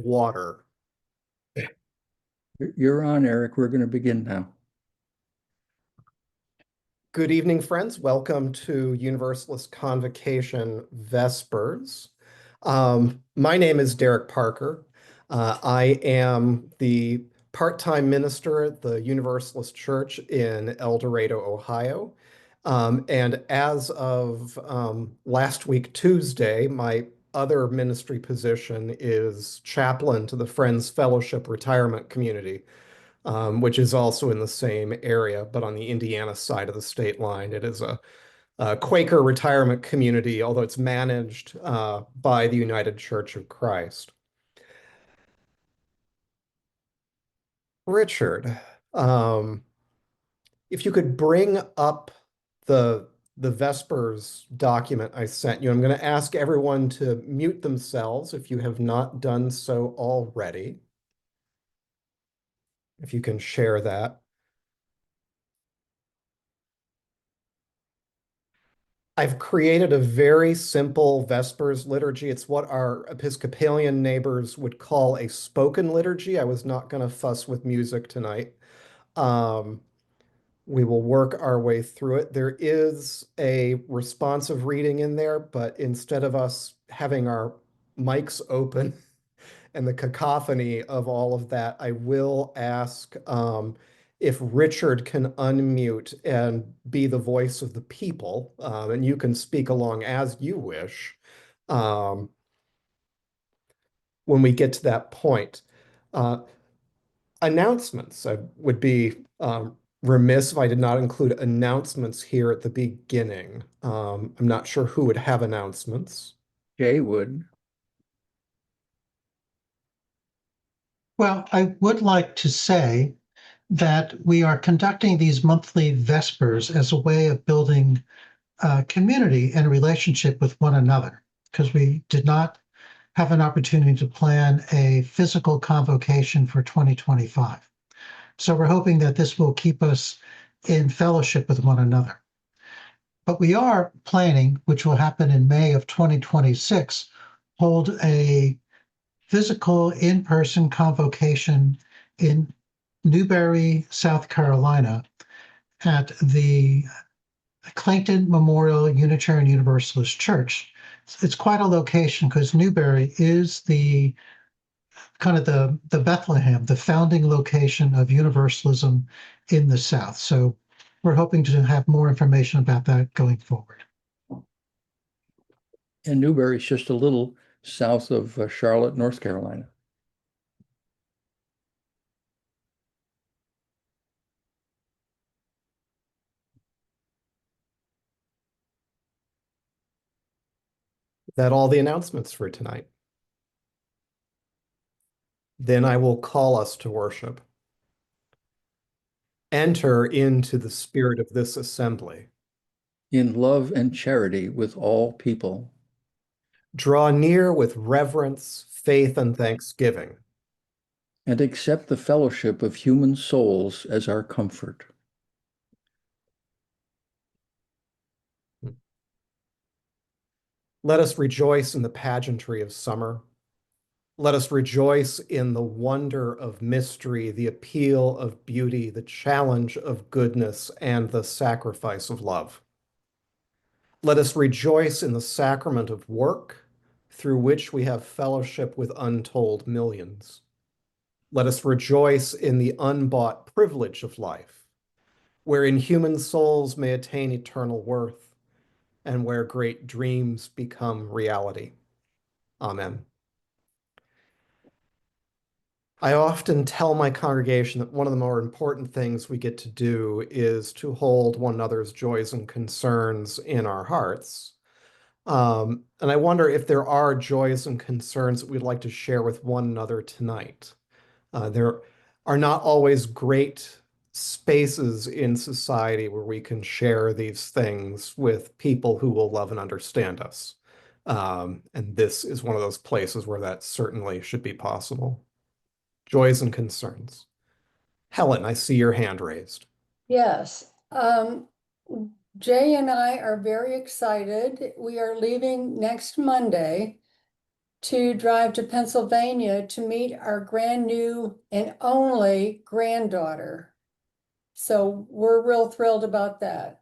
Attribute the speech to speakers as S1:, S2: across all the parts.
S1: Water.
S2: You're on, Eric. We're going to begin now.
S1: Good evening, friends. Welcome to Universalist Convocation Vespers. My name is Derek Parker. I am the part-time minister at the Universalist Church in El Dorado, Ohio. And as of last week, Tuesday, my other ministry position is chaplain to the Friends Fellowship Retirement Community, which is also in the same area, but on the Indiana side of the state line. It is a Quaker retirement community, although it's managed by the United Church of Christ. Richard, um, if you could bring up the the Vespers document I sent you, I'm going to ask everyone to mute themselves if you have not done so already. If you can share that. I've created a very simple Vespers liturgy. It's what our Episcopalian neighbors would call a spoken liturgy. I was not going to fuss with music tonight. Um, we will work our way through it. There is a responsive reading in there, but instead of us having our mics open, and the cacophony of all of that, I will ask if Richard can unmute and be the voice of the people, and you can speak along as you wish um, when we get to that point. Uh, Announcements. I would be remiss if I did not include announcements here at the beginning. I'm not sure who would have announcements.
S2: Jay would.
S3: Well, I would like to say that we are conducting these monthly Vespers as a way of building community and relationship with one another, because we did not have an opportunity to plan a physical convocation for 2025. So we're hoping that this will keep us in fellowship with one another. But we are planning, which will happen in May of 2026, hold a physical in-person convocation in Newberry, South Carolina, at the Clayton Memorial Unitarian Universalist Church. It's quite a location because Newberry is the kind of the Bethlehem, the founding location of Universalism in the South. So we're hoping to have more information about that going forward.
S2: And Newberry's just a little south of Charlotte, North Carolina.
S1: Is that all the announcements for tonight? Then I will call us to worship. Enter into the spirit of this assembly.
S2: In love and charity with all people.
S1: Draw near with reverence, faith, and thanksgiving.
S2: And accept the fellowship of human souls as our comfort.
S1: Let us rejoice in the pageantry of summer. Let us rejoice in the wonder of mystery, the appeal of beauty, the challenge of goodness, and the sacrifice of love. Let us rejoice in the sacrament of work, through which we have fellowship with untold millions. Let us rejoice in the unbought privilege of life, wherein human souls may attain eternal worth, and where great dreams become reality. Amen. I often tell my congregation that one of the more important things we get to do is to hold one another's joys and concerns in our hearts. And I wonder if there are joys and concerns that we'd like to share with one another tonight. There are not always great spaces in society where we can share these things with people who will love and understand us. And this is one of those places where that certainly should be possible. Joys and concerns. Helen, I see your hand raised.
S4: Yes. Jay and I are very excited. We are leaving next Monday to drive to Pennsylvania to meet our brand new and only granddaughter. So we're real thrilled about that.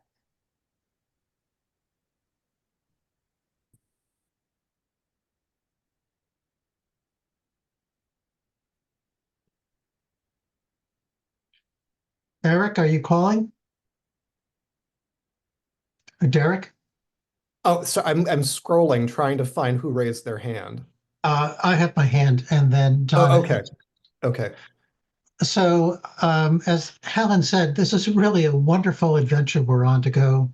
S3: Eric, are you calling? Derek?
S1: Oh, so I'm scrolling, trying to find who raised their hand.
S3: I have my hand and then Donna.
S1: Oh, okay. Okay.
S3: So, as Helen said, this is really a wonderful adventure we're on to go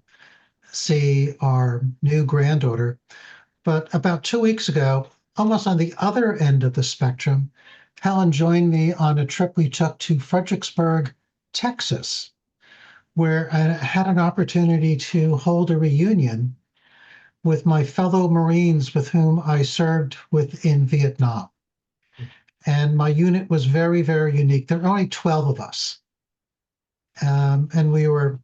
S3: see our new granddaughter. But about 2 weeks ago, almost on the other end of the spectrum, Helen joined me on a trip we took to Fredericksburg, Texas, where I had an opportunity to hold a reunion with my fellow Marines with whom I served with in Vietnam. And my unit was very, very unique. There were only 12 of us. And we were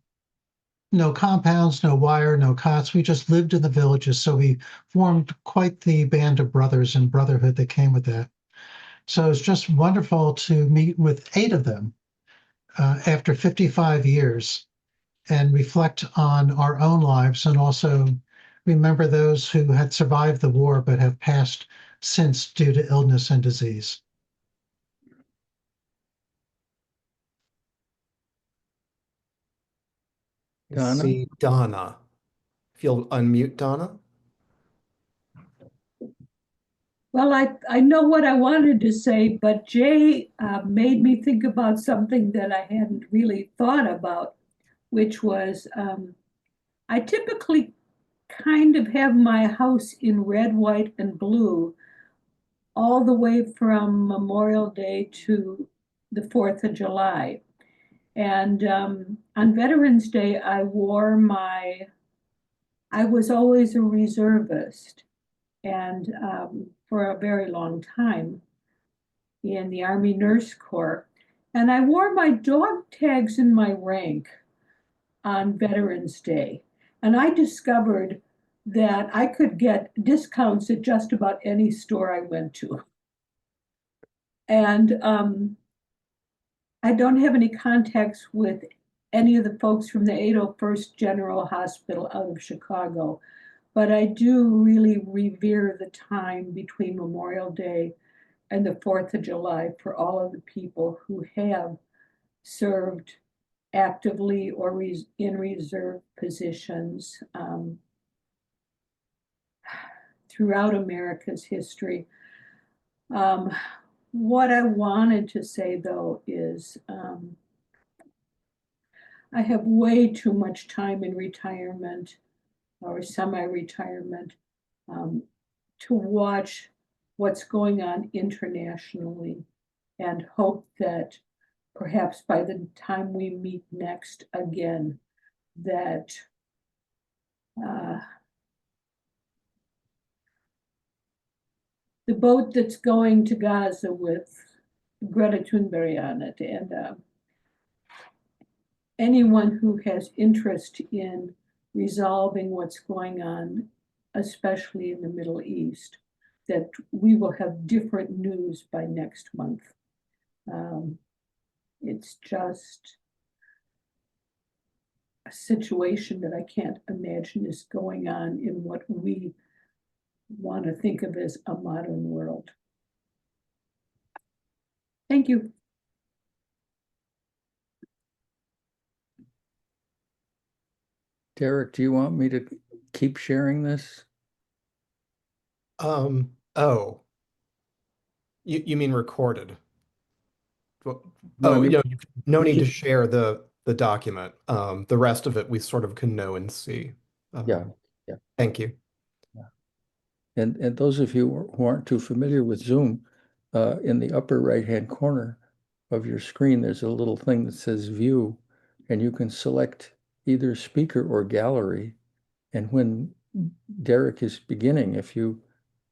S3: no compounds, no wire, no cots. We just lived in the villages. So we formed quite the band of brothers and brotherhood that came with that. So it's just wonderful to meet with 8 of them after 55 years and reflect on our own lives and also remember those who had survived the war but have passed since due to illness and disease.
S2: Donna?
S1: See Donna. If you'll unmute Donna.
S5: Well, I know what I wanted to say, but Jay made me think about something that I hadn't really thought about, which was I typically kind of have my house in red, white, and blue all the way from Memorial Day to the 4th of July. And on Veterans Day, I was always a reservist and for a very long time in the Army Nurse Corps. And I wore my dog tags in my rank on Veterans Day. And I discovered that I could get discounts at just about any store I went to. And I don't have any contacts with any of the folks from the 801st General Hospital out of Chicago, but I do really revere the time between Memorial Day and the 4th of July for all of the people who have served actively or in reserve positions throughout America's history. What I wanted to say, though, is I have way too much time in retirement or semi-retirement to watch what's going on internationally and hope that perhaps by the time we meet next again, that the boat that's going to Gaza with Greta Thunberg on it and anyone who has interest in resolving what's going on, especially in the Middle East, that we will have different news by next month. It's just a situation that I can't imagine is going on in what we want to think of as a modern world. Thank you.
S2: Derek, do you want me to keep sharing this?
S1: Oh, you mean recorded? Well,
S2: No, I
S1: oh,
S2: mean,
S1: no
S2: you
S1: need to
S2: can-
S1: share the document. The rest of it we sort of can know and see.
S2: Yeah, yeah.
S1: Thank you.
S2: And those of you who aren't too familiar with Zoom, in the upper right-hand corner of your screen, there's a little thing that says View, and you can select either speaker or gallery. And when Derek is beginning, if you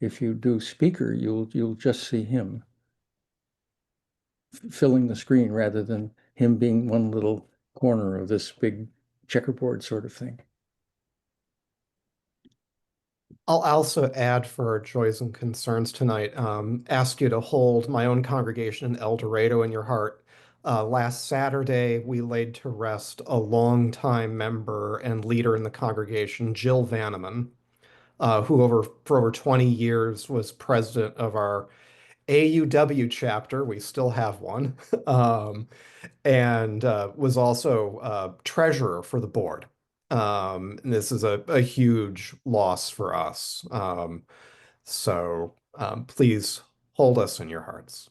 S2: do speaker, you'll just see him filling the screen rather than him being one little corner of this big checkerboard sort of thing.
S1: I'll also add for our joys and concerns tonight, ask you to hold my own congregation in El Dorado in your heart. Last Saturday, we laid to rest a longtime member and leader in the congregation, Jill Vanneman, who for over 20 years was president of our AUW chapter. We still have one, and was also treasurer for the board. And this is a huge loss for us. So please hold us in your hearts.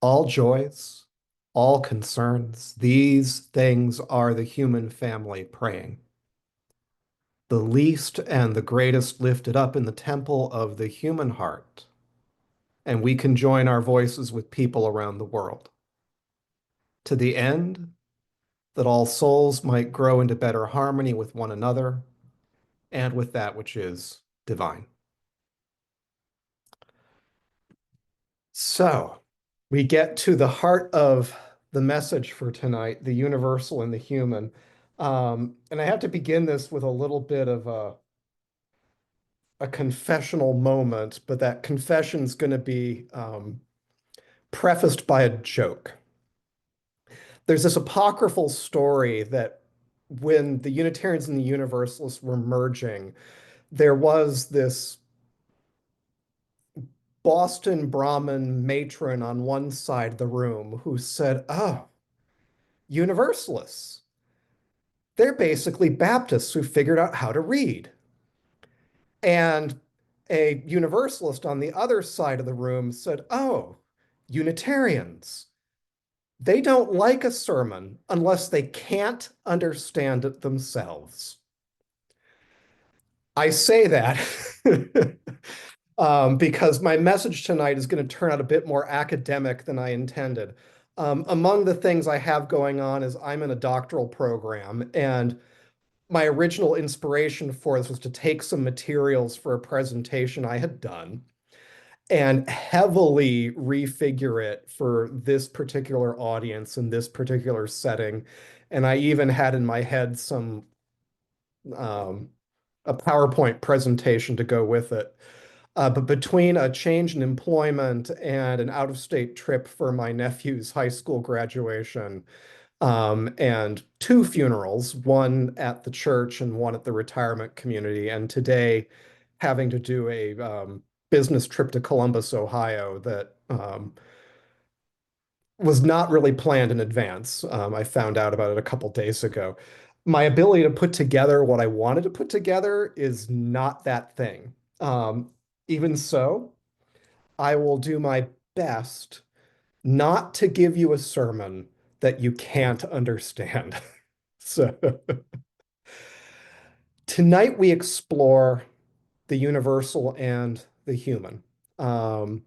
S1: All joys, all concerns, these things are the human family praying. The least and the greatest lifted up in the temple of the human heart. And we can join our voices with people around the world. To the end that all souls might grow into better harmony with one another and with that which is divine. So we get to the heart of the message for tonight, the universal and the human. And I have to begin this with a little bit of a confessional moment, but that confession is going to be prefaced by a joke. There's this apocryphal story that when the Unitarians and the Universalists were merging, there was this Boston Brahmin matron on one side of the room who said, "Oh, Universalists, they're basically Baptists who figured out how to read." And a Universalist on the other side of the room said, "Oh, Unitarians, they don't like a sermon unless they can't understand it themselves." I say that because my message tonight is going to turn out a bit more academic than I intended. Among the things I have going on is I'm in a doctoral program, and my original inspiration for this was to take some materials for a presentation I had done and heavily refigure it for this particular audience in this particular setting. And I even had in my head some a PowerPoint presentation to go with it. But between a change in employment and an out-of-state trip for my nephew's high school graduation, and two funerals, one at the church and one at the retirement community, and today having to do a business trip to Columbus, Ohio that was not really planned in advance. I found out about it a couple days ago. My ability to put together what I wanted to put together is not that thing. Even so, I will do my best not to give you a sermon that you can't understand. So tonight we explore the universal and the human. Um,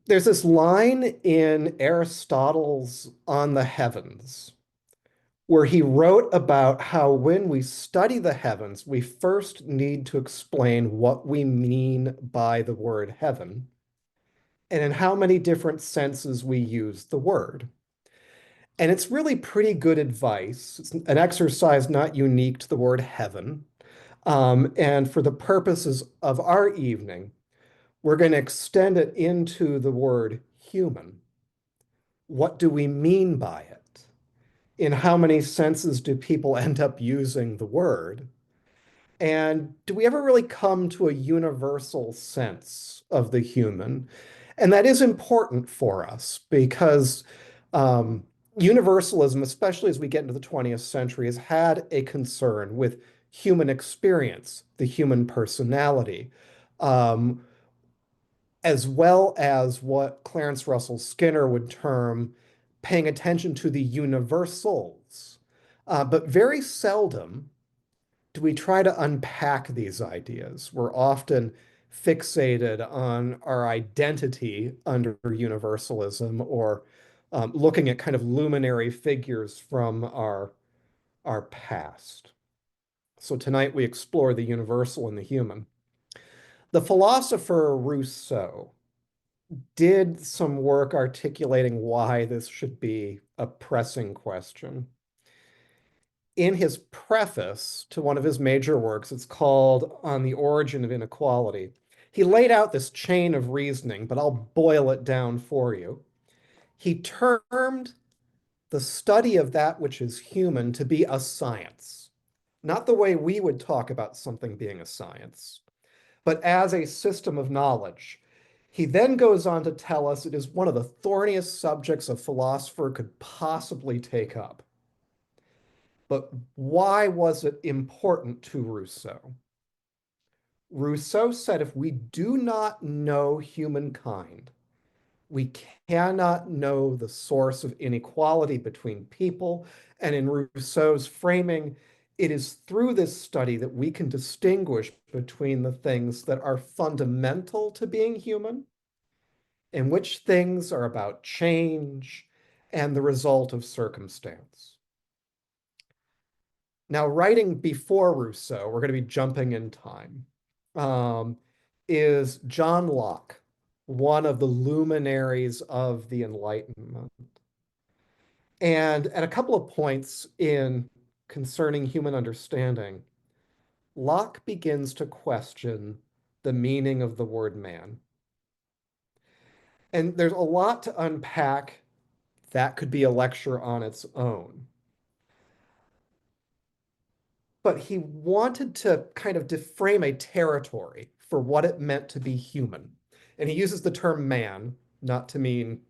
S1: there's this line in Aristotle's On the Heavens where he wrote about how when we study the heavens, we first need to explain what we mean by the word heaven and in how many different senses we use the word. And it's really pretty good advice. It's an exercise not unique to the word heaven. And for the purposes of our evening, we're going to extend it into the word human. What do we mean by it? In how many senses do people end up using the word? And do we ever really come to a universal sense of the human? And that is important for us because universalism, especially as we get into the 20th century, has had a concern with human experience, the human personality, um, as well as what Clarence Russell Skinner would term paying attention to the universals. But very seldom do we try to unpack these ideas. We're often fixated on our identity under universalism or looking at kind of luminary figures from our past. So tonight we explore the universal and the human. The philosopher Rousseau did some work articulating why this should be a pressing question. In his preface to one of his major works, it's called On the Origin of Inequality, he laid out this chain of reasoning, but I'll boil it down for you. He termed the study of that which is human to be a science, not the way we would talk about something being a science, but as a system of knowledge. He then goes on to tell us it is one of the thorniest subjects a philosopher could possibly take up. But why was it important to Rousseau? Rousseau said if we do not know humankind, we cannot know the source of inequality between people. And in Rousseau's framing, it is through this study that we can distinguish between the things that are fundamental to being human and which things are about change and the result of circumstance. Now, writing before Rousseau, we're going to be jumping in time, um, is John Locke, one of the luminaries of the Enlightenment. And at a couple of points in concerning human understanding, Locke begins to question the meaning of the word man. And there's a lot to unpack. That could be a lecture on its own. But he wanted to kind of deframe a territory for what it meant to be human. And he uses the term man, not to mean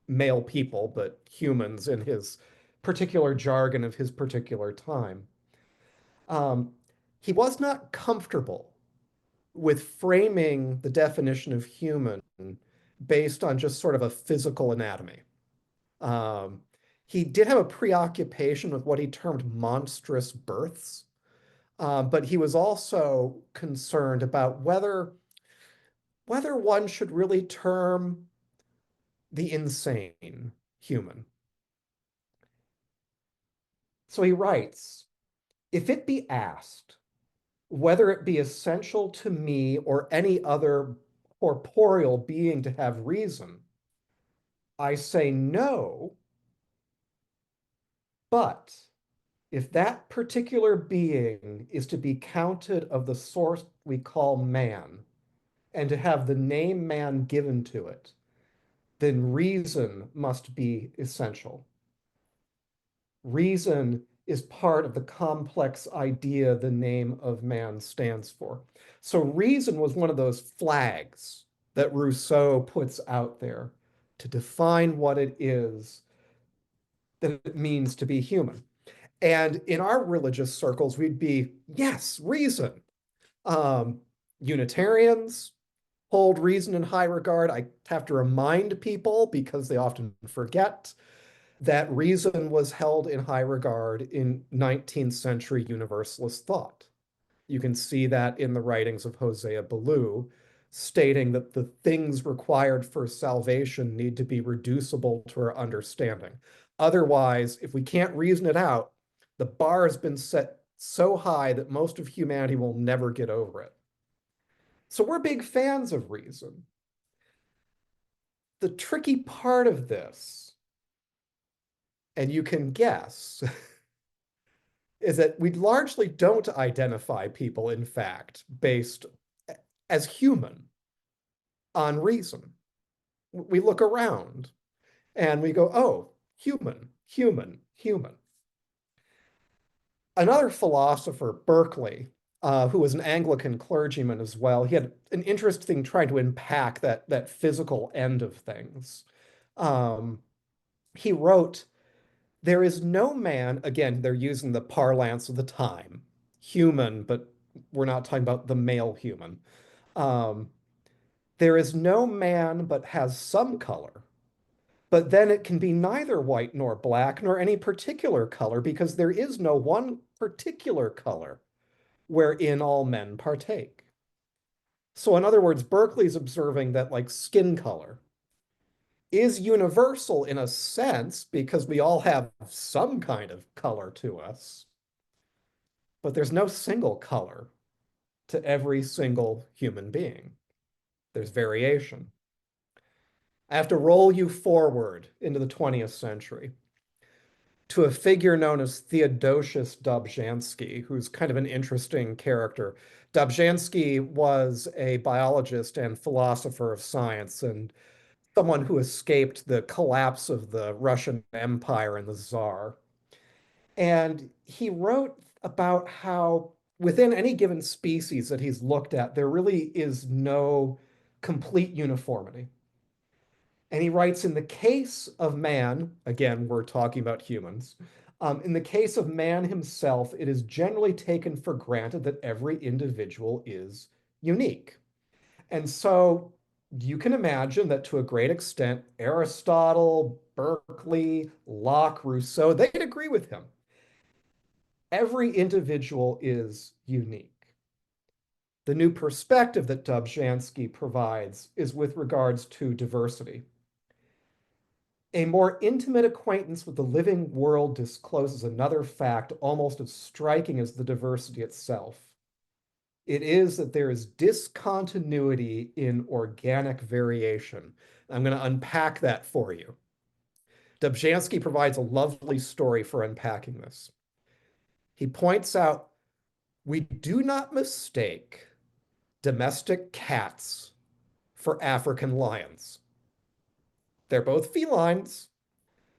S1: male people, but humans in his particular jargon of his particular time. Um, he was not comfortable with framing the definition of human based on just sort of a physical anatomy. Um, he did have a preoccupation with what he termed monstrous births, but he was also concerned about whether one should really term the insane human. So he writes, if it be asked whether it be essential to me or any other corporeal being to have reason, I say no, but if that particular being is to be counted of the sort we call man, and to have the name man given to it, then reason must be essential. Reason is part of the complex idea the name of man stands for. So reason was one of those flags that Rousseau puts out there to define what it is that it means to be human. And in our religious circles, we'd be, yes, reason. Um, Unitarians hold reason in high regard. I have to remind people, because they often forget, that reason was held in high regard in 19th century Universalist thought. You can see that in the writings of Hosea Ballou, stating that the things required for salvation need to be reducible to our understanding. Otherwise, if we can't reason it out, the bar has been set so high that most of humanity will never get over it. So we're big fans of reason. The tricky part of this, and you can guess, is that we largely don't identify people, in fact, based as human on reason. We look around and we go, oh, human, human, human. Another philosopher, Berkeley, who was an Anglican clergyman as well, he had an interesting trying to unpack that physical end of things. He wrote, there is no man, again, they're using the parlance of the time, human, but we're not talking about the male human. Um, there is no man but has some color, but then it can be neither white nor black nor any particular color, because there is no one particular color wherein all men partake. So in other words, Berkeley's observing that like skin color is universal in a sense because we all have some kind of color to us, but there's no single color to every single human being. There's variation. I have to roll you forward into the 20th century to a figure known as Theodosius Dobzhansky, who's kind of an interesting character. Dobzhansky was a biologist and philosopher of science and someone who escaped the collapse of the Russian Empire and the Tsar. And he wrote about how within any given species that he's looked at, there really is no complete uniformity. And he writes, in the case of man, again, we're talking about humans, in the case of man himself, it is generally taken for granted that every individual is unique. And so you can imagine that to a great extent, Aristotle, Berkeley, Locke, Rousseau, they'd agree with him. Every individual is unique. The new perspective that Dobzhansky provides is with regards to diversity. A more intimate acquaintance with the living world discloses another fact almost as striking as the diversity itself. It is that there is discontinuity in organic variation. I'm going to unpack that for you. Dobzhansky provides a lovely story for unpacking this. He points out we do not mistake domestic cats for African lions. They're both felines.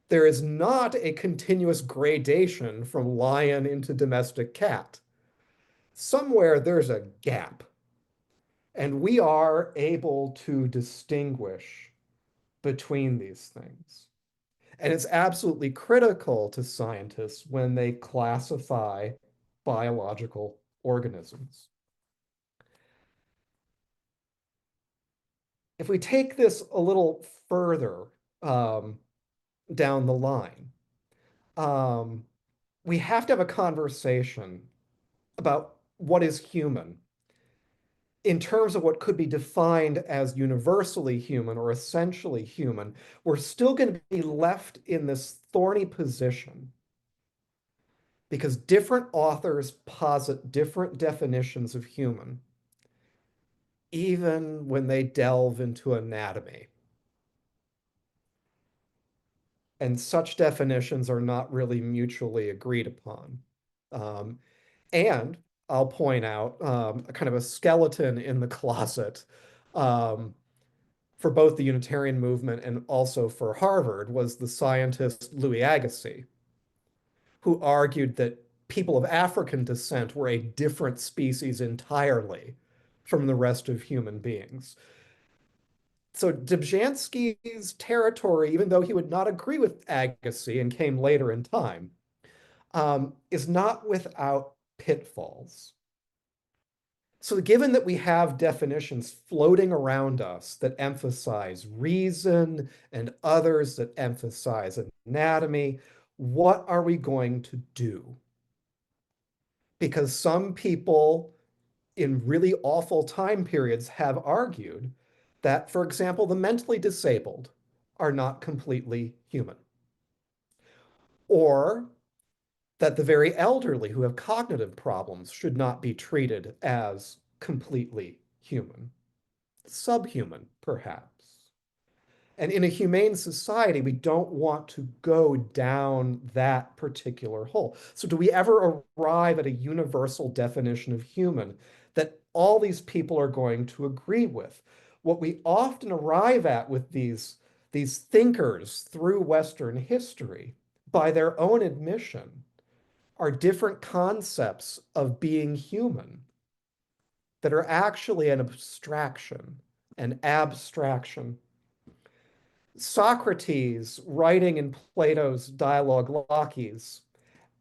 S1: There is not a continuous gradation from lion into domestic cat. Somewhere there's a gap, and we are able to distinguish between these things. And it's absolutely critical to scientists when they classify biological organisms. If we take this a little further down the line, we have to have a conversation about what is human in terms of what could be defined as universally human or essentially human. We're still going to be left in this thorny position because different authors posit different definitions of human, even when they delve into anatomy. And such definitions are not really mutually agreed upon. And I'll point out a kind of a skeleton in the closet for both the Unitarian movement and also for Harvard was the scientist Louis Agassiz, who argued that people of African descent were a different species entirely from the rest of human beings. So Dobzhansky's territory, even though he would not agree with Agassiz and came later in time, is not without pitfalls. So given that we have definitions floating around us that emphasize reason and others that emphasize anatomy, what are we going to do? Because some people in really awful time periods have argued that, for example, the mentally disabled are not completely human. Or that the very elderly who have cognitive problems should not be treated as completely human, subhuman, perhaps. And in a humane society, we don't want to go down that particular hole. So do we ever arrive at a universal definition of human that all these people are going to agree with? What we often arrive at with these thinkers through Western history, by their own admission, are different concepts of being human that are actually an abstraction, an abstraction. Socrates, writing in Plato's dialogue Laches,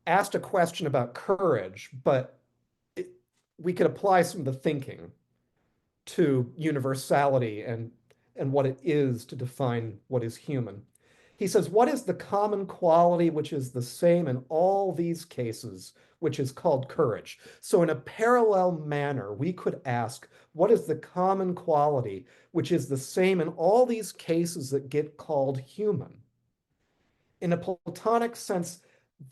S1: asked a question about courage, but we could apply some of the thinking to universality and what it is to define what is human. He says, what is the common quality which is the same in all these cases, which is called courage? So in a parallel manner, we could ask, what is the common quality which is the same in all these cases that get called human? In a Platonic sense,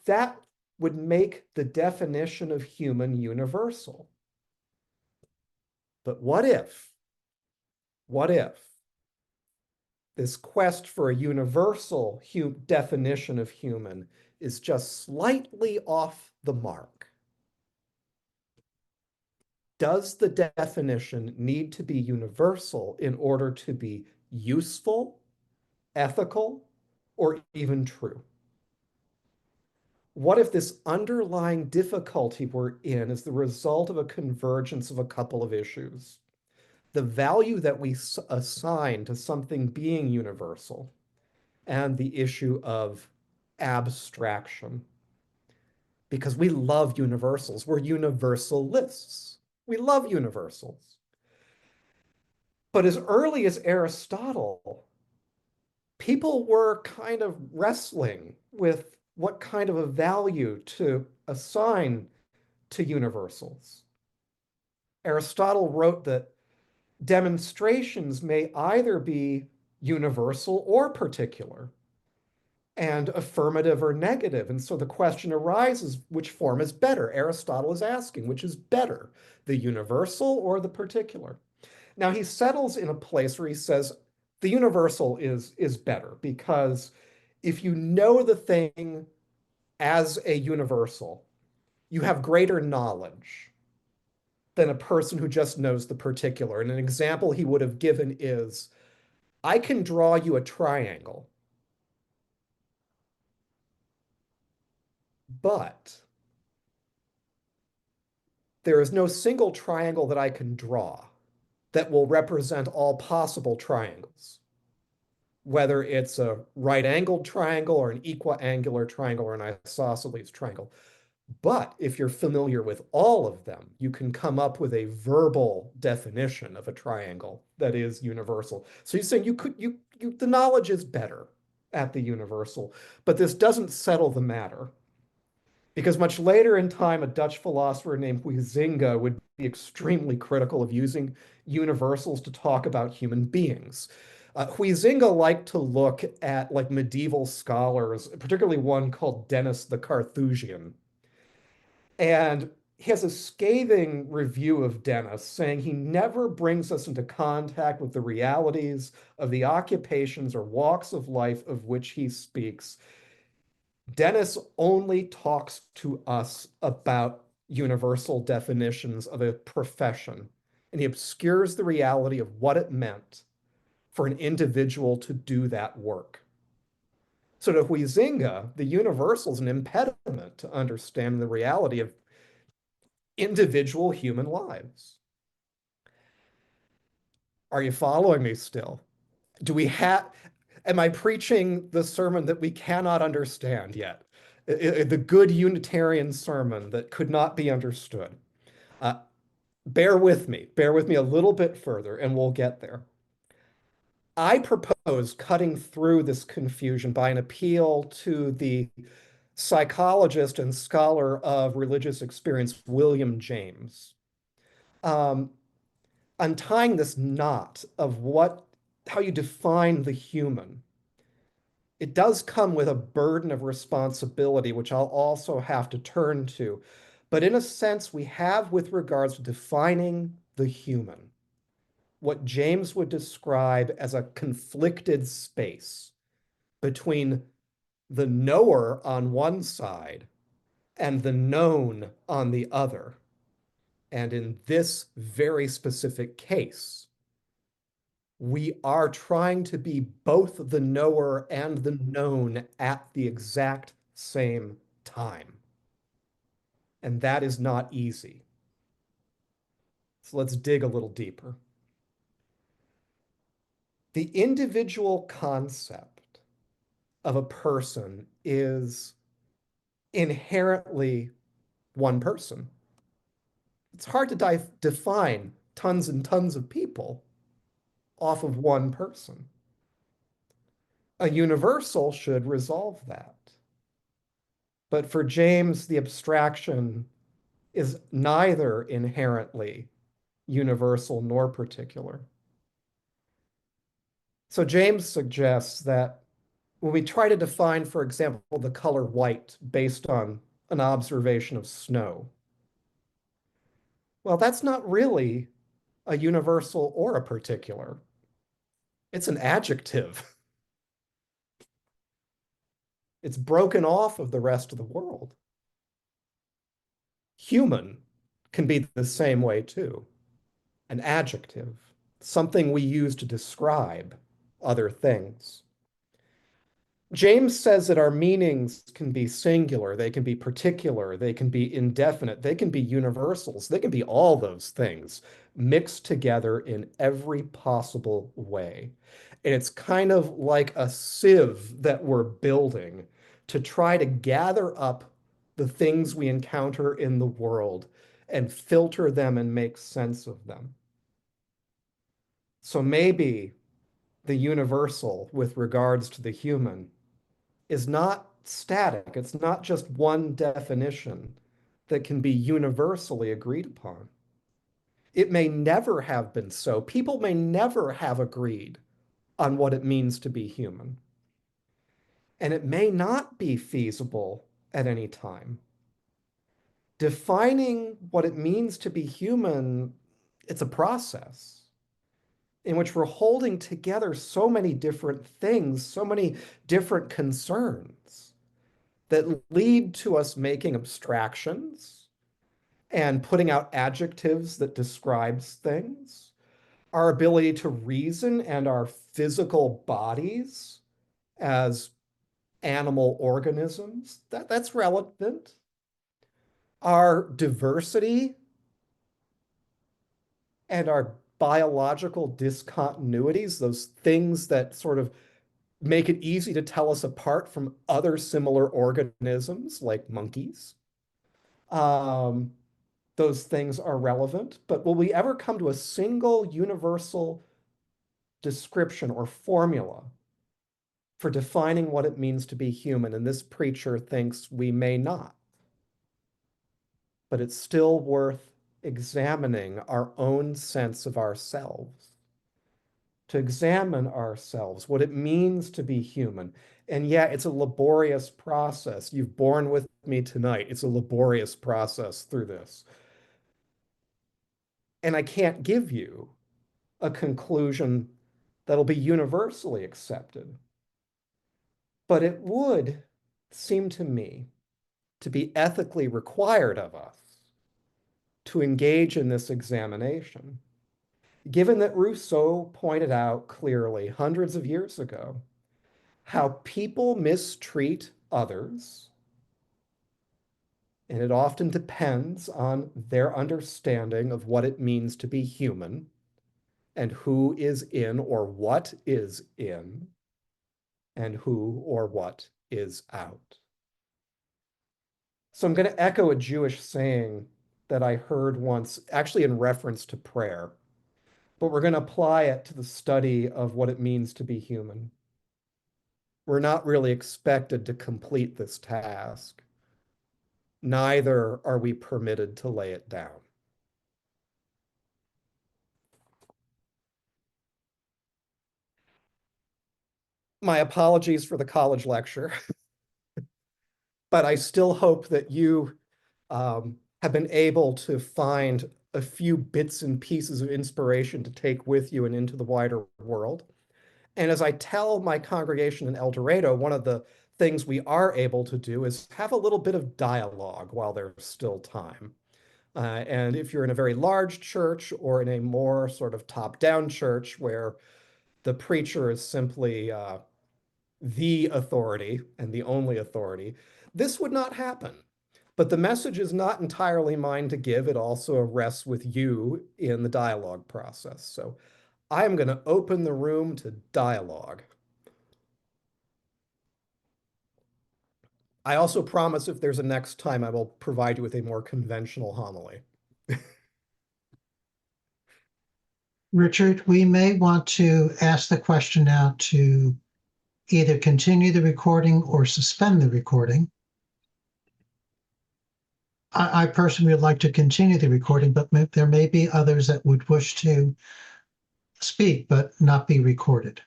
S1: that would make the definition of human universal. But what if this quest for a universal definition of human is just slightly off the mark. Does the definition need to be universal in order to be useful, ethical, or even true? What if this underlying difficulty we're in is the result of a convergence of a couple of issues? The value that we assign to something being universal, and the issue of abstraction. Because we love universals. We're universalists. We love universals. But as early as Aristotle, people were kind of wrestling with what kind of a value to assign to universals. Aristotle wrote that demonstrations may either be universal or particular, and affirmative or negative. And so the question arises, which form is better? Aristotle is asking, which is better, the universal or the particular? Now he settles in a place where he says the universal is better, because if you know the thing as a universal, you have greater knowledge than a person who just knows the particular. And an example he would have given is, I can draw you a triangle, but there is no single triangle that I can draw that will represent all possible triangles, whether it's a right-angled triangle or an equiangular triangle or an isosceles triangle. But if you're familiar with all of them, you can come up with a verbal definition of a triangle that is universal. So you're saying the knowledge is better at the universal, but this doesn't settle the matter. Because much later in time, a Dutch philosopher named Huizinga would be extremely critical of using universals to talk about human beings. Huizinga liked to look at like medieval scholars, particularly one called Denis the Carthusian. And he has a scathing review of Denis, saying he never brings us into contact with the realities of the occupations or walks of life of which he speaks. Denis only talks to us about universal definitions of a profession, and he obscures the reality of what it meant for an individual to do that work. So to Huizinga, the universal is an impediment to understanding the reality of individual human lives. Are you following me still? Am I preaching the sermon that we cannot understand yet? The good Unitarian sermon that could not be understood. Uh, bear with me a little bit further, and we'll get there. I propose cutting through this confusion by an appeal to the psychologist and scholar of religious experience, William James. Untying this knot of how you define the human. It does come with a burden of responsibility, which I'll also have to turn to. But in a sense, we have, with regards to defining the human, what James would describe as a conflicted space between the knower on one side and the known on the other. And in this very specific case, we are trying to be both the knower and the known at the exact same time. And that is not easy. So let's dig a little deeper. The individual concept of a person is inherently one person. It's hard to define tons and tons of people off of one person. A universal should resolve that. But for James, the abstraction is neither inherently universal nor particular. So James suggests that when we try to define, for example, the color white based on an observation of snow, well, that's not really a universal or a particular. It's an adjective. It's broken off of the rest of the world. Human can be the same way too. An adjective, something we use to describe other things. James says that our meanings can be singular, they can be particular, they can be indefinite, they can be universals, they can be all those things mixed together in every possible way. And it's kind of like a sieve that we're building to try to gather up the things we encounter in the world and filter them and make sense of them. So maybe the universal with regards to the human is not static. It's not just one definition that can be universally agreed upon. It may never have been so. People may never have agreed on what it means to be human. And it may not be feasible at any time. Defining what it means to be human, it's a process in which we're holding together so many different things, so many different concerns that lead to us making abstractions and putting out adjectives that describes things, our ability to reason and our physical bodies as animal organisms, that's relevant. Our diversity and our biological discontinuities, those things that sort of make it easy to tell us apart from other similar organisms like monkeys. Um, those things are relevant, but will we ever come to a single universal description or formula for defining what it means to be human? And this preacher thinks we may not. But it's still worth examining our own sense of ourselves, to examine ourselves, what it means to be human. And yeah, it's a laborious process. You've borne with me tonight. It's a laborious process through this. And I can't give you a conclusion that'll be universally accepted. But it would seem to me to be ethically required of us to engage in this examination, given that Rousseau pointed out clearly hundreds of years ago how people mistreat others, and it often depends on their understanding of what it means to be human and who is in or what is in and who or what is out. So I'm going to echo a Jewish saying that I heard once, actually in reference to prayer, but we're going to apply it to the study of what it means to be human. We're not really expected to complete this task. Neither are we permitted to lay it down. My apologies for the college lecture, but I still hope that you have been able to find a few bits and pieces of inspiration to take with you and into the wider world. And as I tell my congregation in El Dorado, one of the things we are able to do is have a little bit of dialogue while there's still time. And if you're in a very large church or in a more sort of top-down church where the preacher is simply the authority and the only authority, this would not happen. But the message is not entirely mine to give. It also rests with you in the dialogue process. So I'm going to open the room to dialogue. I also promise if there's a next time, I will provide you with a more conventional homily.
S3: Richard, we may want to ask the question now to either continue the recording or suspend the recording. I personally would like to continue the recording, but there may be others that would wish to speak but not be recorded.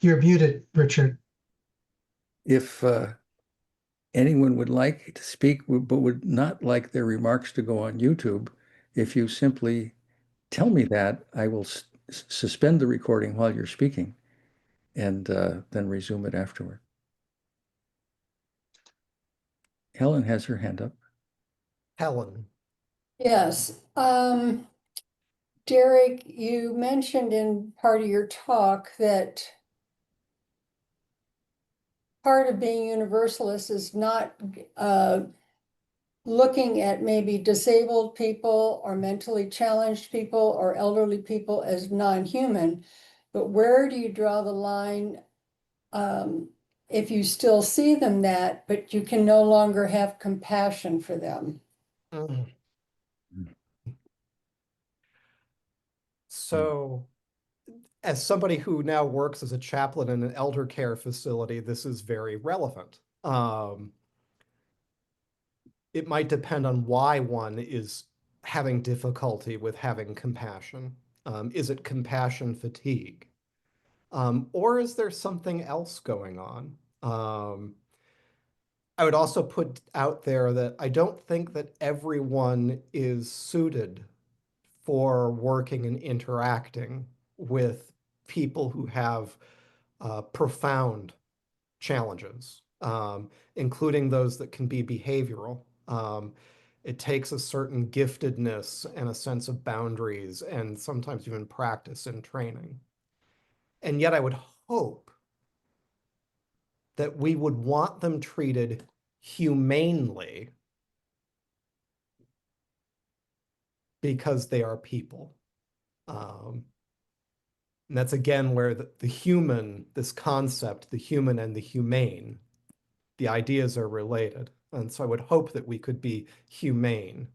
S3: You're muted, Richard.
S2: If anyone would like to speak but would not like their remarks to go on YouTube, if you simply tell me that, I will suspend the recording while you're speaking and then resume it afterward. Helen has her hand up.
S1: Helen.
S4: Yes, Derek, you mentioned in part of your talk that part of being universalist is not looking at maybe disabled people or mentally challenged people or elderly people as non-human, but where do you draw the line if you still see them that, but you can no longer have compassion for them?
S1: Mm. So, as somebody who now works as a chaplain in an elder care facility, this is very relevant. It might depend on why one is having difficulty with having compassion. Is it compassion fatigue? Or is there something else going on? I would also put out there that I don't think that everyone is suited for working and interacting with people who have profound challenges, including those that can be behavioral. It takes a certain giftedness and a sense of boundaries and sometimes even practice and training. And yet I would hope that we would want them treated humanely because they are people. And that's again where the human, this concept, the human and the humane, the ideas are related. And so I would hope that we could be humane,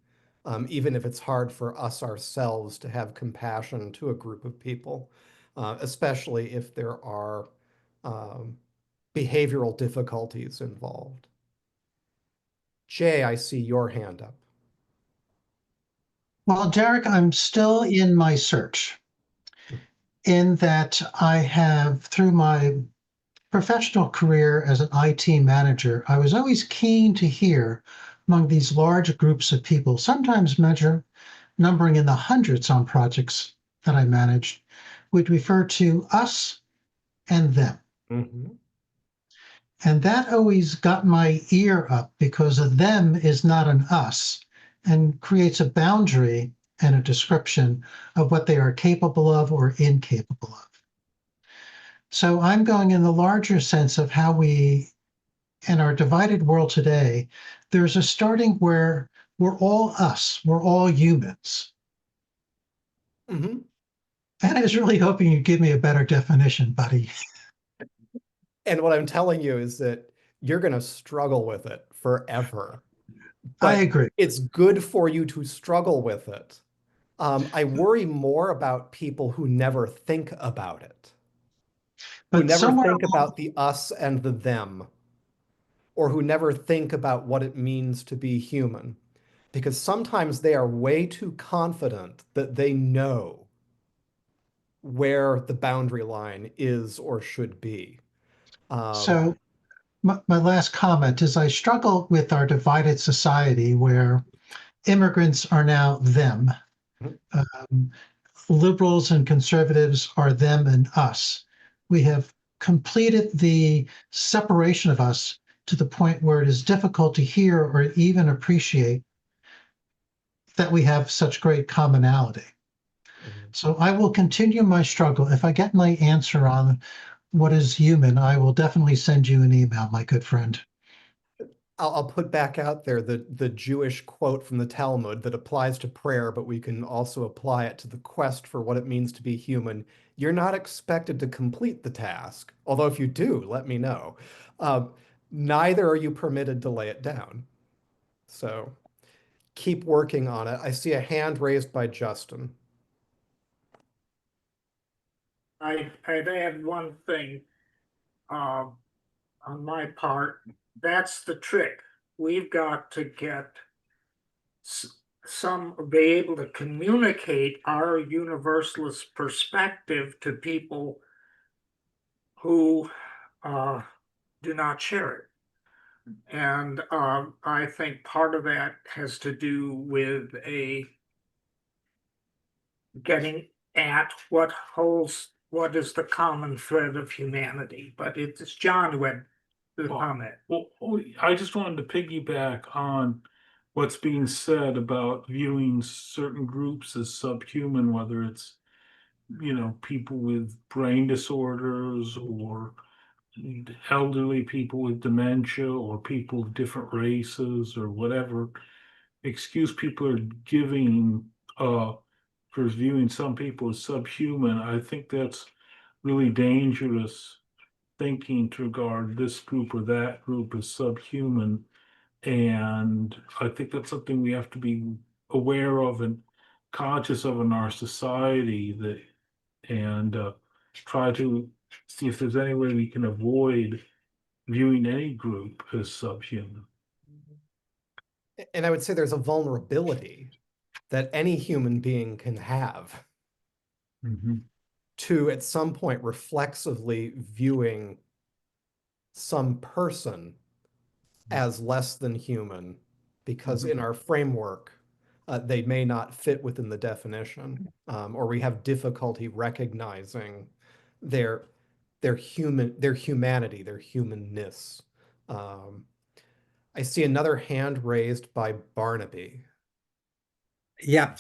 S1: even if it's hard for us ourselves to have compassion to a group of people, especially if there are behavioral difficulties involved. Jay, I see your hand up.
S3: Well, Derek, I'm still in my search, in that I have, through my professional career as an IT manager, I was always keen to hear among these large groups of people, sometimes numbering in the hundreds on projects that I managed, would refer to us and them.
S1: Mm-hmm.
S3: And that always got my ear up, because a them is not an us, and creates a boundary and a description of what they are capable of or incapable of. So I'm going in the larger sense of how we, in our divided world today, there's a starting where we're all us, we're all humans.
S1: Mm-hmm.
S3: And I was really hoping you'd give me a better definition, buddy.
S1: And what I'm telling you is that you're going to struggle with it forever.
S3: I
S1: But
S3: agree.
S1: it's good for you to struggle with it. I worry more about people who never think about it, who
S3: But
S1: never
S3: somewhere
S1: think about the us and the them, or who never think about what it means to be human. Because sometimes they are way too confident that they know where the boundary line is or should be.
S3: So my last comment is, I struggle with our divided society where immigrants are now them.
S1: Mhm.
S3: Liberals and conservatives are them and us. We have completed the separation of us to the point where it is difficult to hear or even appreciate that we have such great commonality. So I will continue my struggle. If I get my answer on what is human, I will definitely send you an email, my good friend.
S1: I'll put back out there the Jewish quote from the Talmud that applies to prayer, but we can also apply it to the quest for what it means to be human. You're not expected to complete the task, although if you do, let me know. Neither are you permitted to lay it down. So keep working on it. I see a hand raised by Justin.
S6: I'd add one thing on my part. That's the trick. We've got to get be able to communicate our universalist perspective to people who do not share it. And I think part of that has to do with a getting at what is the common thread of humanity, but it's John who had the comment.
S7: Well, I just wanted to piggyback on what's being said about viewing certain groups as subhuman, whether it's, people with brain disorders or elderly people with dementia or people of different races or whatever excuse people are giving for viewing some people as subhuman. I think that's really dangerous thinking to regard this group or that group as subhuman. And I think that's something we have to be aware of and conscious of in our society, that and try to see if there's any way we can avoid viewing any group as subhuman.
S1: And I would say there's a vulnerability that any human being can have to, at some point, reflexively viewing some person as less than human, because in our framework, they may not fit within the definition, or we have difficulty recognizing their humanity, their humanness. I see another hand raised by Barnaby.
S8: Yeah.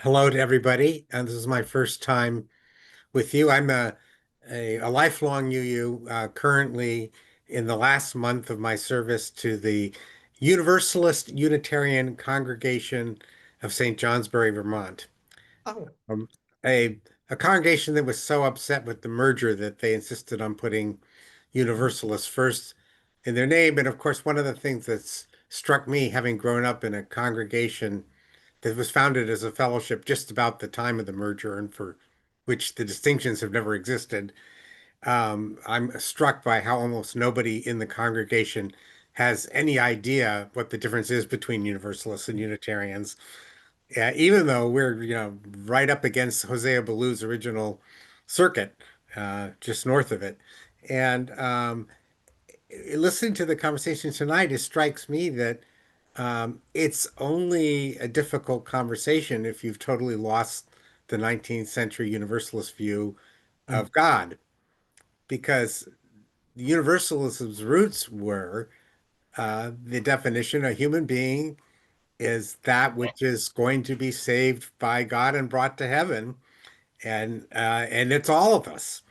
S8: Hello to everybody. And this is my first time with you. I'm a lifelong UU, currently in the last month of my service to the Universalist Unitarian Congregation of St. Johnsbury, Vermont.
S1: Oh,
S8: Um, a, a congregation that was so upset with the merger that they insisted on putting Universalist first in their name. And of course, one of the things that's struck me, having grown up in a congregation that was founded as a fellowship just about the time of the merger and for which the distinctions have never existed, I'm struck by how almost nobody in the congregation has any idea what the difference is between Universalists and Unitarians. Even though we're, right up against Hosea Ballou's original circuit, just north of it. And listening to the conversation tonight, it strikes me that it's only a difficult conversation if you've totally lost the 19th century Universalist view of God, because the Universalism's roots were the definition a human being is that which is going to be saved by God and brought to heaven, and it's all of us,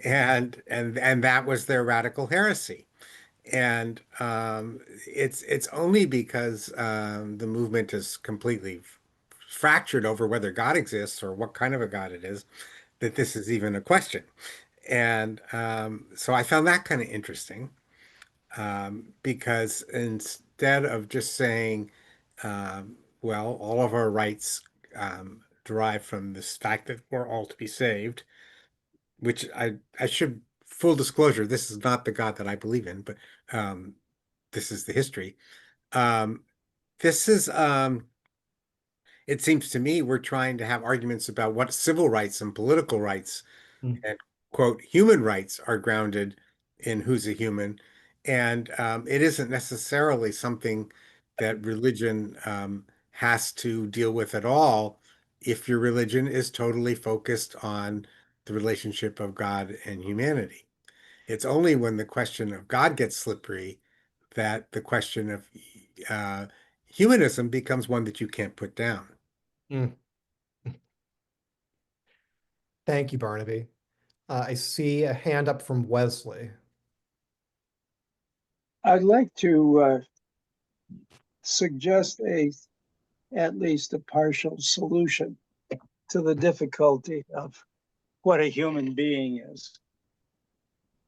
S8: and that was their radical heresy. And it's only because the movement is completely fractured over whether God exists or what kind of a God it is that this is even a question. And so I found that kind of interesting, because instead of just saying, well, all of our rights derive from this fact that we're all to be saved, which I should, full disclosure, this is not the God that I believe in, but this is the history. Um, this is, it seems to me we're trying to have arguments about what civil rights and political rights and quote human rights are grounded in who's a human. And it isn't necessarily something that religion has to deal with at all if your religion is totally focused on the relationship of God and humanity. It's only when the question of God gets slippery that the question of uh, humanism becomes one that you can't put down.
S1: mm. Thank you, Barnaby. I see a hand up from Wesley.
S9: I'd like to suggest at least a partial solution to the difficulty of what a human being is.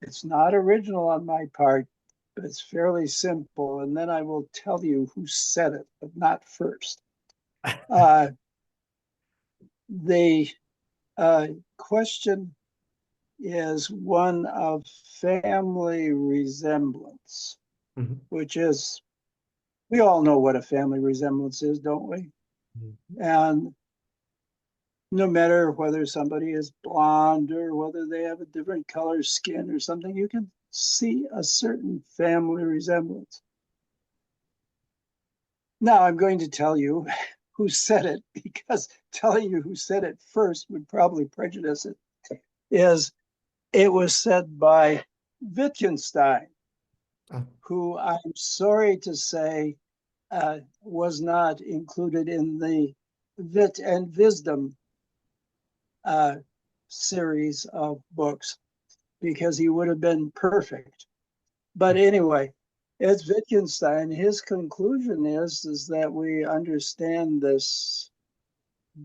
S9: It's not original on my part, but it's fairly simple. And then I will tell you who said it, but not first. The question is one of family resemblance, which is, we all know what a family resemblance is, don't we? And no matter whether somebody is blonde or whether they have a different color skin or something, you can see a certain family resemblance. Now I'm going to tell you who said it, because telling you who said it first would probably prejudice it, is it was said by Wittgenstein, who I'm sorry to say was not included in the Wit and Wisdom series of books because he would have been perfect. But anyway, it's Wittgenstein. His conclusion is that we understand this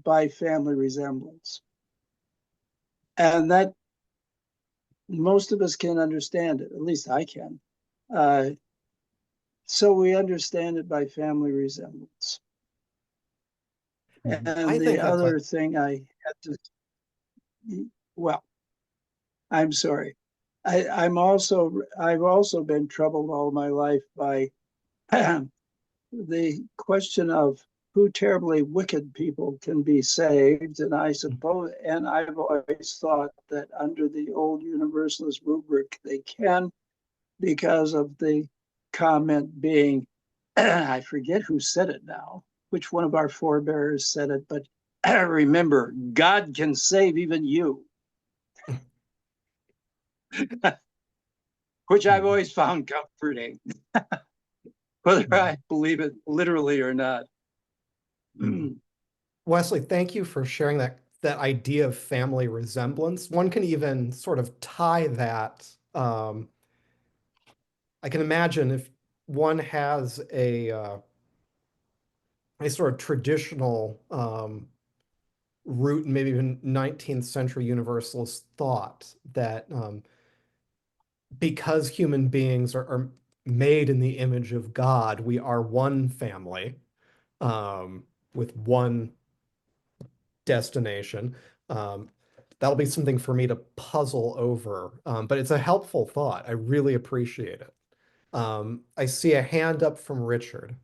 S9: by family resemblance. And that most of us can understand it, at least I can. So we understand it by family resemblance.
S2: Mhm.
S9: And the other thing I had to, well, I'm sorry. I've also been troubled all my life by the question of who terribly wicked people can be saved. And I've always thought that under the old Universalist rubric, they can, because of the comment being, I forget who said it now, which one of our forebears said it, but remember, God can save even you, which I've always found comforting, whether I believe it literally or not.
S1: Wesley, thank you for sharing that idea of family resemblance. One can even sort of tie that. I can imagine if one has a sort of traditional root, maybe even 19th century Universalist thought that because human beings are made in the image of God, we are one family with one destination. That'll be something for me to puzzle over, but it's a helpful thought. I really appreciate it. I see a hand up from Richard.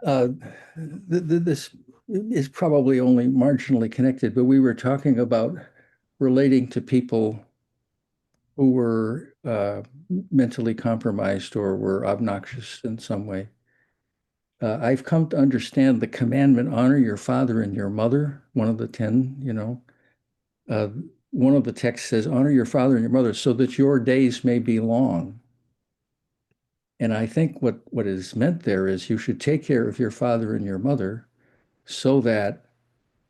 S2: This is probably only marginally connected, but we were talking about relating to people who were mentally compromised or were obnoxious in some way. I've come to understand the commandment, honor your father and your mother, one of the 10, one of the texts says, honor your father and your mother so that your days may be long. And I think what is meant there is you should take care of your father and your mother so that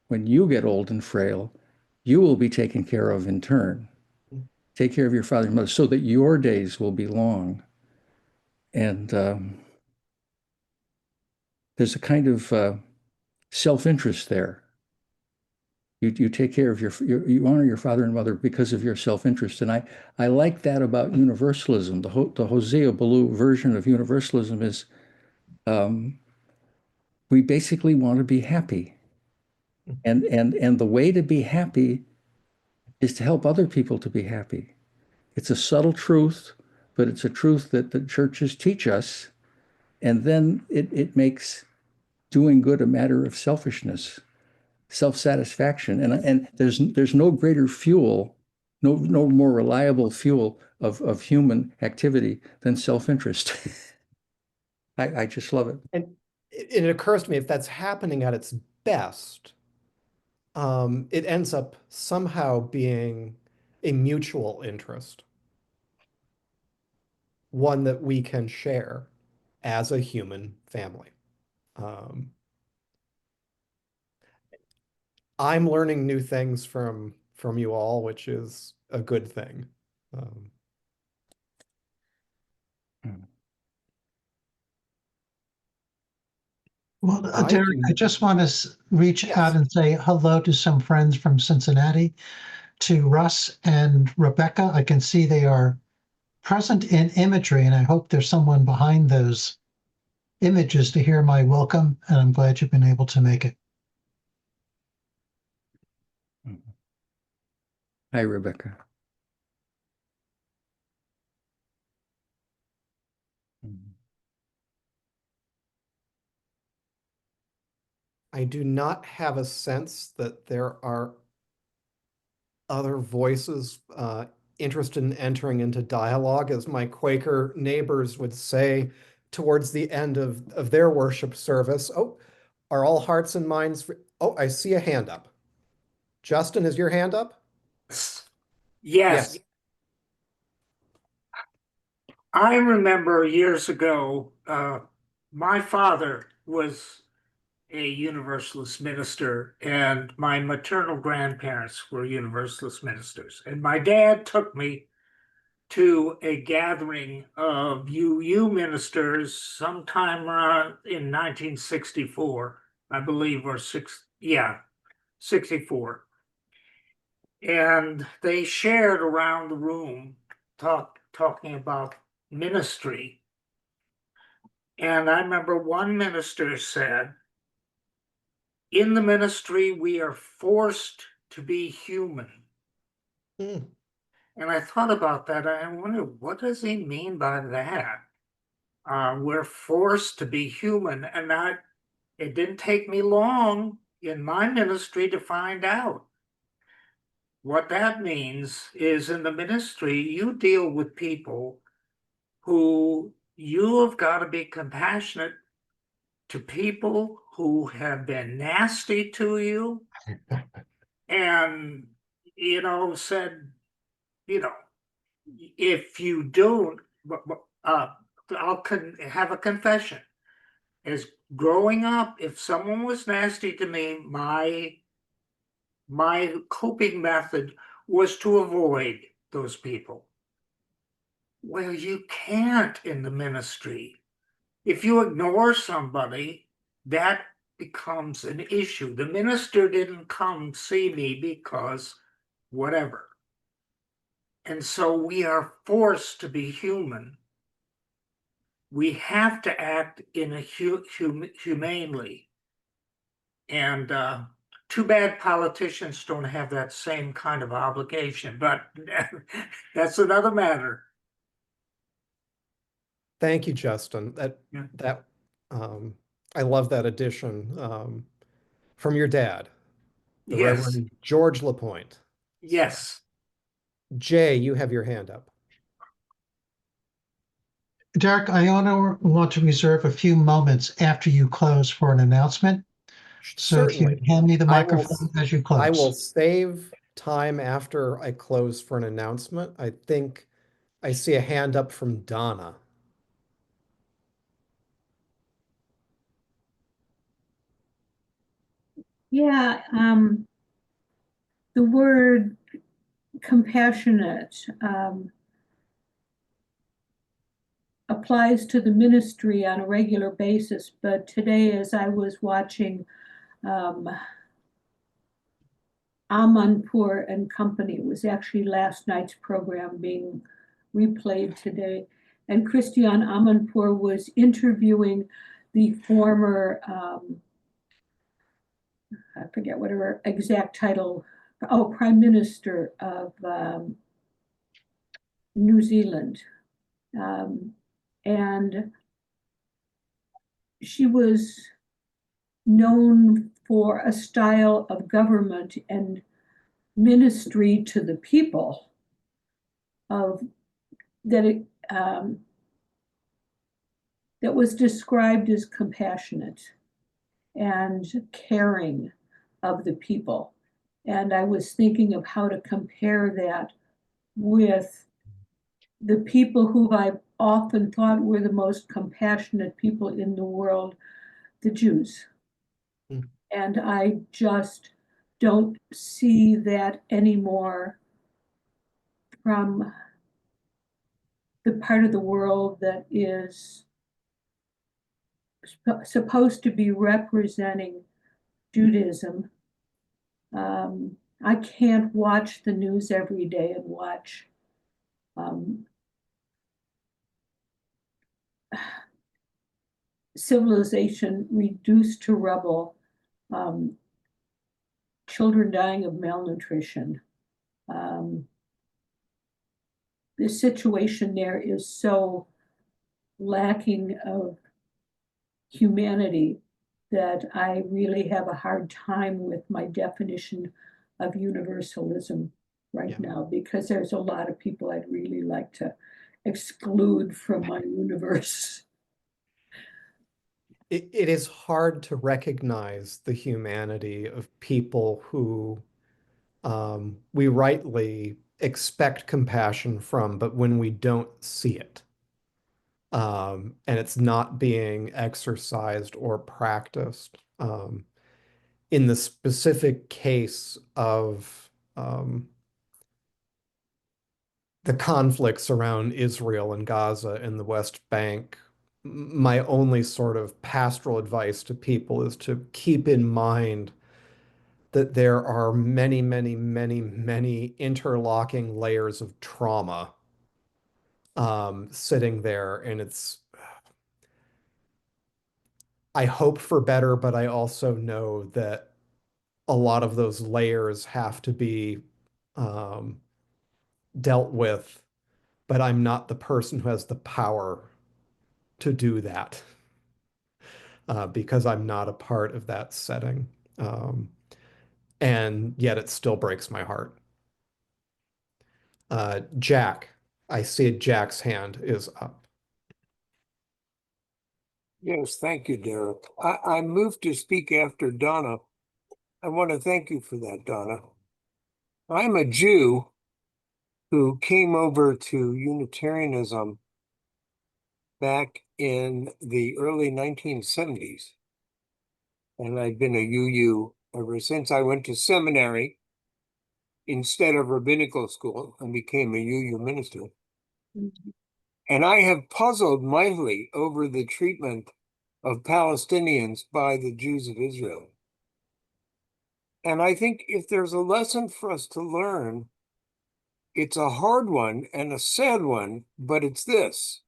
S2: when you get old and frail, you will be taken care of in turn. Take care of your father and mother so that your days will be long. And there's a kind of self-interest there. You take care of you honor your father and mother because of your self-interest. And I like that about universalism. The Hosea Ballou version of universalism is we basically want to be happy. And the way to be happy is to help other people to be happy. It's a subtle truth, but it's a truth that the churches teach us. And then it makes doing good a matter of selfishness, self-satisfaction. And there's no greater fuel, no more reliable fuel of human activity than self-interest. I just love it.
S1: And it occurs to me if that's happening at its best, it ends up somehow being a mutual interest, one that we can share as a human family. I'm learning new things from you all, which is a good thing.
S3: Well, Derek, I just want to reach out and say hello to some friends from Cincinnati, to Russ and Rebecca. I can see they are present in imagery, and I hope there's someone behind those images to hear my welcome, and I'm glad you've been able to make it.
S2: Hi, Rebecca.
S1: I do not have a sense that there are other voices interested in entering into dialogue, as my Quaker neighbors would say towards the end of their worship service. Oh, Are all hearts and minds? Oh, I see a hand up. Justin, is your hand up?
S6: Yes. I remember years ago, my father was a Universalist minister, and my maternal grandparents were Universalist ministers. And my dad took me to a gathering of UU ministers sometime around in 1964, I believe, or 64. And they shared around the room talking about ministry. And I remember one minister said, in the ministry, we are forced to be human.
S1: Hmm.
S6: And I thought about that. I wondered, what does he mean by that? We're forced to be human. And it didn't take me long in my ministry to find out. What that means is in the ministry, you deal with people who you have got to be compassionate to people who have been nasty to you and, said, if you don't, I'll have a confession. As growing up, if someone was nasty to me, my coping method was to avoid those people. Well, you can't in the ministry. If you ignore somebody, that becomes an issue. The minister didn't come see me because whatever. And so we are forced to be human. We have to act in a humanely. And too bad politicians don't have that same kind of obligation, but that's another matter.
S1: Thank you, Justin. I love that addition from your dad, the
S6: Yes,
S1: Reverend George LaPointe.
S6: yes.
S1: Jay, you have your hand up.
S3: Derek, I want to reserve a few moments after you close for an announcement. So if you
S1: Certainly.
S3: hand me the
S1: I will-
S3: microphone as you
S1: I will
S3: close.
S1: save time after I close for an announcement. I think I see a hand up from Donna.
S5: Yeah, the word compassionate applies to the ministry on a regular basis, but today as I was watching Amanpour and Company, it was actually last night's program being replayed today, and Christian Amanpour was interviewing the former I forget what her exact title, Prime Minister of New Zealand. And she was known for a style of government and ministry to the people of that that was described as compassionate and caring of the people. And I was thinking of how to compare that with the people who I often thought were the most compassionate people in the world, the Jews. Mm. And I just don't see that anymore from the part of the world that is supposed to be representing Judaism. I can't watch the news every day and watch civilization reduced to rubble, children dying of malnutrition. The situation there is so lacking of humanity that I really have a hard time with my definition of universalism right now, because there's a lot of people I'd really like to exclude from my universe.
S1: it is hard to recognize the humanity of people who we rightly expect compassion from, but when we don't see it, and it's not being exercised or practiced. In the specific case of the conflicts around Israel and Gaza and the West Bank, my only sort of pastoral advice to people is to keep in mind that there are many, many, many, many interlocking layers of trauma sitting there. And I hope for better, but I also know that a lot of those layers have to be um, dealt with, but I'm not the person who has the power to do that because I'm not a part of that setting. Um, and yet it still breaks my heart. Jack, I see Jack's hand is up.
S10: Yes, thank you, Derek. I moved to speak after Donna. I want to thank you for that, Donna. I'm a Jew who came over to Unitarianism back in the early 1970s. And I've been a UU ever since. I went to seminary instead of rabbinical school and became a UU minister. And I have puzzled mightily over the treatment of Palestinians by the Jews of Israel. And I think if there's a lesson for us to learn, it's a hard one and a sad one, but it's this.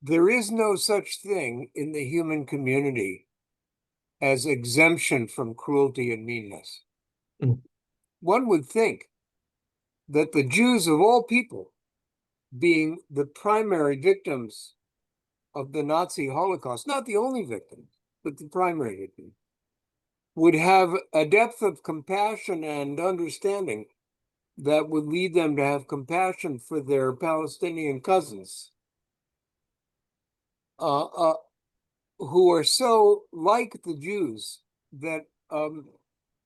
S10: There is no such thing in the human community as exemption from cruelty and meanness.
S1: Mm.
S10: One would think that the Jews of all people, being the primary victims of the Nazi Holocaust, not the only victims, but the primary victims, would have a depth of compassion and understanding that would lead them to have compassion for their Palestinian cousins, who are so like the Jews that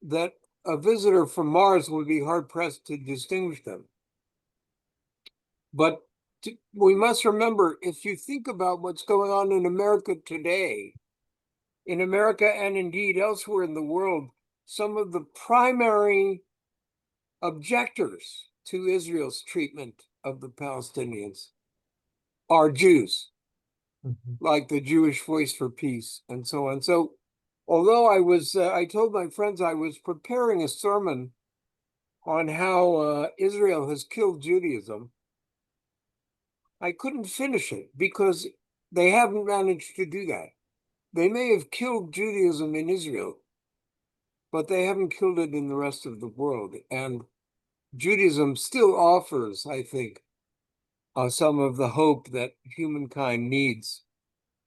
S10: that a visitor from Mars would be hard pressed to distinguish them. But we must remember, if you think about what's going on in America today, in America and indeed elsewhere in the world, some of the primary objectors to Israel's treatment of the Palestinians are Jews, like the Jewish Voice for Peace and so on. So although I told my friends I was preparing a sermon on how Israel has killed Judaism, I couldn't finish it because they haven't managed to do that. They may have killed Judaism in Israel, but they haven't killed it in the rest of the world. And Judaism still offers, I think, some of the hope that humankind needs,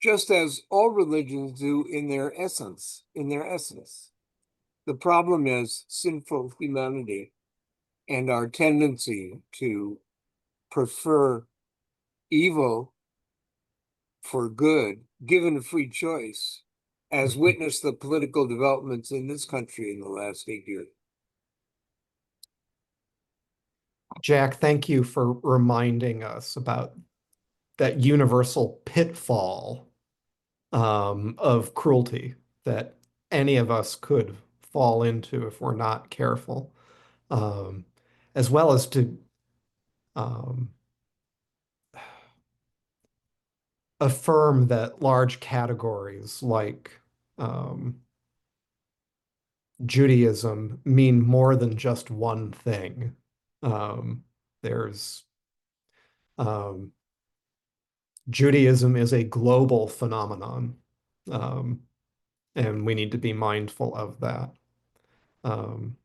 S10: just as all religions do in their essence. The problem is sinful humanity and our tendency to prefer evil for good, given a free choice, as witnessed the political developments in this country in the last 8 years.
S1: Jack, thank you for reminding us about that universal pitfall of cruelty that any of us could fall into if we're not careful, um, as well as to um, affirm that large categories like Judaism mean more than just one thing. There's um, Judaism is a global phenomenon, um, and we need to be mindful of that. Um,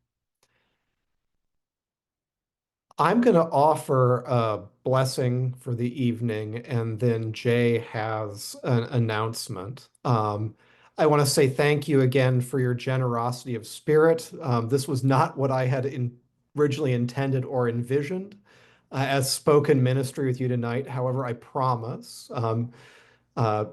S1: I'm going to offer a blessing for the evening, and then Jay has an announcement. I want to say thank you again for your generosity of spirit. This was not what I had originally intended or envisioned as spoken ministry with you tonight. However, I promise uh,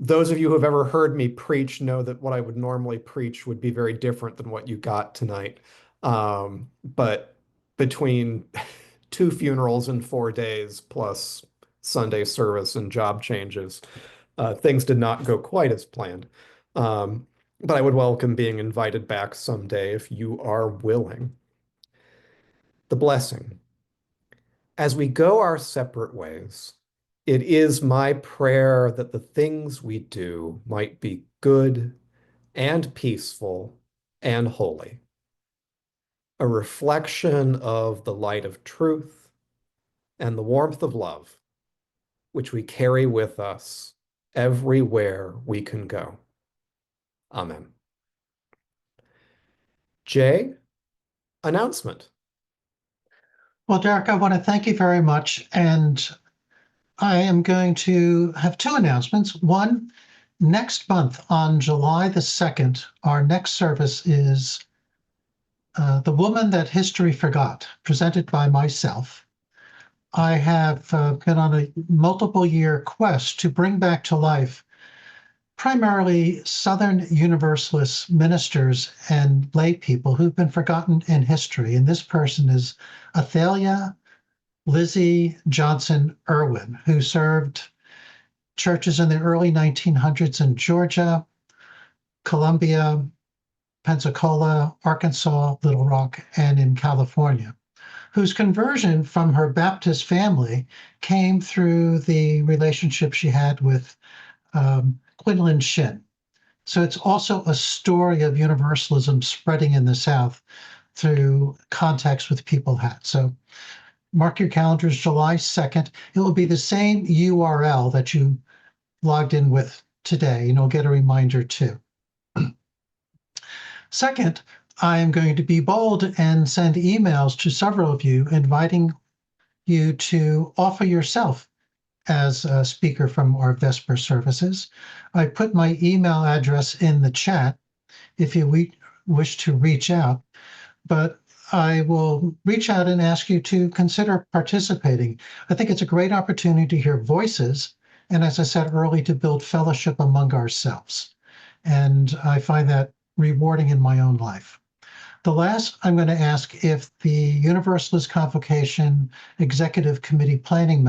S1: Those of you who have ever heard me preach know that what I would normally preach would be very different than what you got tonight. But between 2 funerals in 4 days, plus Sunday service and job changes, things did not go quite as planned. But I would welcome being invited back someday if you are willing. The blessing. As we go our separate ways, it is my prayer that the things we do might be good and peaceful and holy, a reflection of the light of truth and the warmth of love, which we carry with us everywhere we can go. Amen. Jay, announcement.
S3: Well, Derek, I want to thank you very much. And I am going to have 2 announcements. One, next month on July the 2nd, our next service is The Woman That History Forgot, presented by myself. I have been on a multiple-year quest to bring back to life primarily Southern Universalist ministers and lay people who've been forgotten in history. And this person is Athalia Lizzie Johnson Irwin, who served churches in the early 1900s in Georgia, Columbia, Pensacola, Arkansas, Little Rock, and in California, whose conversion from her Baptist family came through the relationship she had with Quinlan Shin. So it's also a story of Universalism spreading in the South through contacts with people had. So mark your calendars, July 2nd. It will be the same URL that you logged in with today, and you'll get a reminder too. Second, I am going to be bold and send emails to several of you inviting you to offer yourself as a speaker from our Vesper services. I put my email address in the chat if you wish to reach out, but I will reach out and ask you to consider participating. I think it's a great opportunity to hear voices, and as I said earlier, to build fellowship among ourselves. And I find that rewarding in my own life. The last, I'm going to ask if the Universalist Convocation Executive Committee Planning